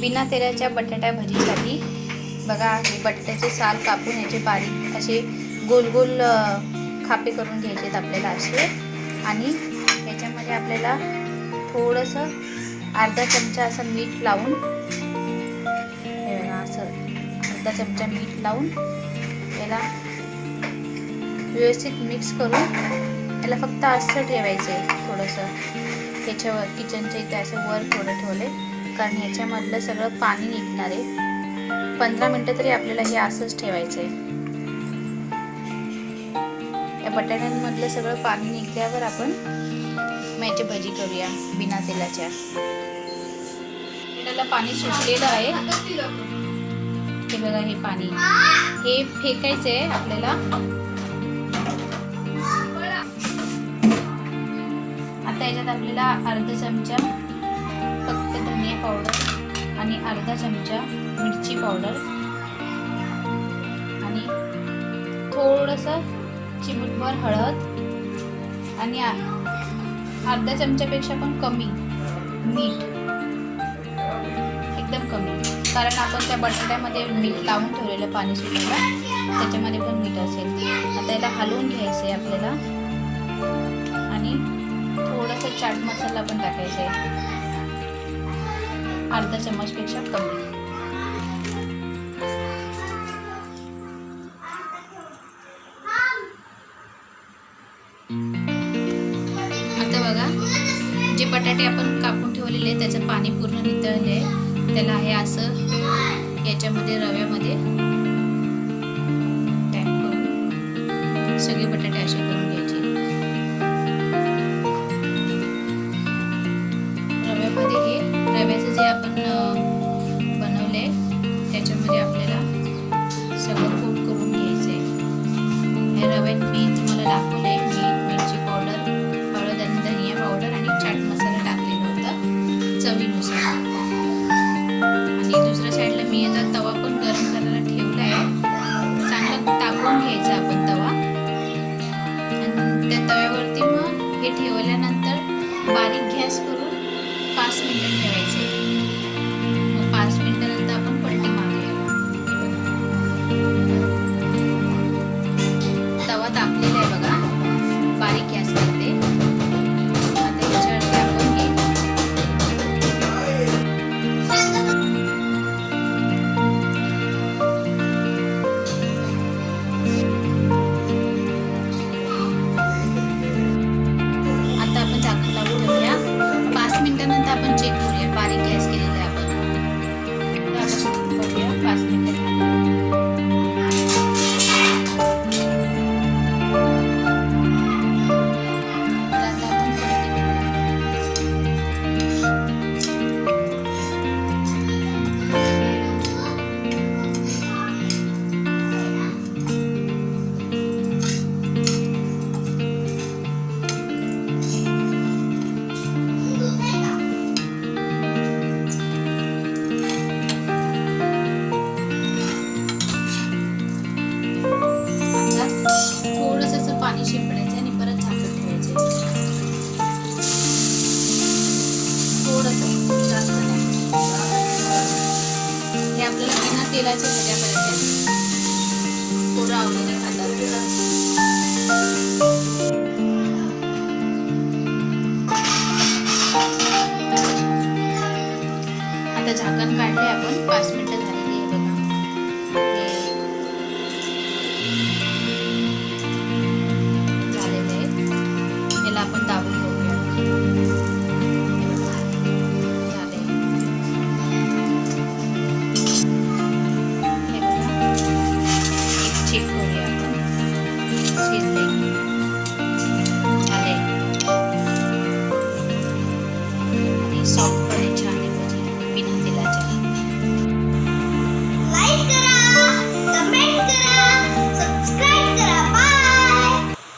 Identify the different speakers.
Speaker 1: बिना तेलाच्या बटाटा भजीसाठी बघा, हे बटाट्याचे साल कापून याचे बारीक असे गोल गोल खापे करून घ्यायचे आहेत आपल्याला असे. आणि याच्यामध्ये आपल्याला थोडंसं अर्धा चमचा असं मीठ लावून, हे बघा असं अर्धा चमचा मीठ लावून याला व्यवस्थित मिक्स करून याला फक्त असं ठेवायचं आहे. थोडंसं त्याच्यावर किचनच्या इथे असं वर थोडं ठेवले, कारण ह्याच्यामधलं सगळं पाणी निघणार आहे. 15 मिनटं तरी आपल्याला हे असंच ठेवायचं आहे. या बटाट्यांमधलं सगळं पाणी निघल्यावर आपण याची भजी करूया बिना तेलाच्या. त्याला पाणी सुटलेलं आहे, हे बघा हे पाणी, हे फेकायचं आहे आपल्याला. आता याच्यात आपल्याला अर्धा चमचा फक्त धनिया पावडर आणि अर्धा चमचा मिरची पावडर आणि थोडंसं चिमूटभर हळद आणि अर्धा चमच्यापेक्षा पण कमी मीठ, एकदम कमी, कारण आपण त्या बटाट्यामध्ये मीठ लावून ठेवलेलं पाणी सुटायला, त्याच्यामध्ये पण मीठ असेल. आता याला हलवून घ्यायचं आहे आपल्याला आणि थोडासा चाट मसाला पण टाकायचा आहे, अर्धा चम्मचपेक्षा कमी. आता बघा, जे बटाटे आपण कापून ठेवलेले त्याचं पाणी पूर्ण नितळले, त्याला हे असं याच्यामध्ये रव्यामध्ये टॅप करून सगळे बटाटे असे करून घ्यायचे. रव्यामध्ये हे रव्याचं जे आपण बनवले त्याच्यामध्ये आपल्याला सगळं कोट करून घ्यायचंय. या रव्यात मी तुम्हाला दाखवलंय मीठ, मिरची पावडर, हळद आणि धनिया पावडर आणि चाट मसाला टाकलेला होता चवीनुसार. आणि दुसऱ्या साईडला मी याचा तवा पण गरम करायला ठेवला आहे. चांगला तापवून घ्यायचा आपण तवा आणि त्या तव्यावरती मग हे ठेवल्यानंतर बारीक गॅस करून 5 मिनिटं ठेवायचे. मग 5 मिनिटानंतर आपण पलटी मारूया. तवा तापलेला आहे बघा, बारीक गॅस करते. आता याच्यावरती आपण हे आता आपण झाकण लावून ठेवूया. 5 मिनिटानंतर आपण चेक करूया, बारीक गॅस केलेला आहे आपण. बघूया 5 मिनिटं पाणी शिंपडायचं आणि परत झाकण ठेवायचे. थोडंसं, जास्त नाही. हे आपल्याला बिना तेलाच्या भज्या करायच्या, थोडं आवडीने खातात. आता झाकण काढले आपण, 5 मिनिटं झालेली आहे बघा. आपण दाबून घेऊया. झाले. हे बघा, एक चेक करूया आपण, शिजले. झाले आणि सॉफ्ट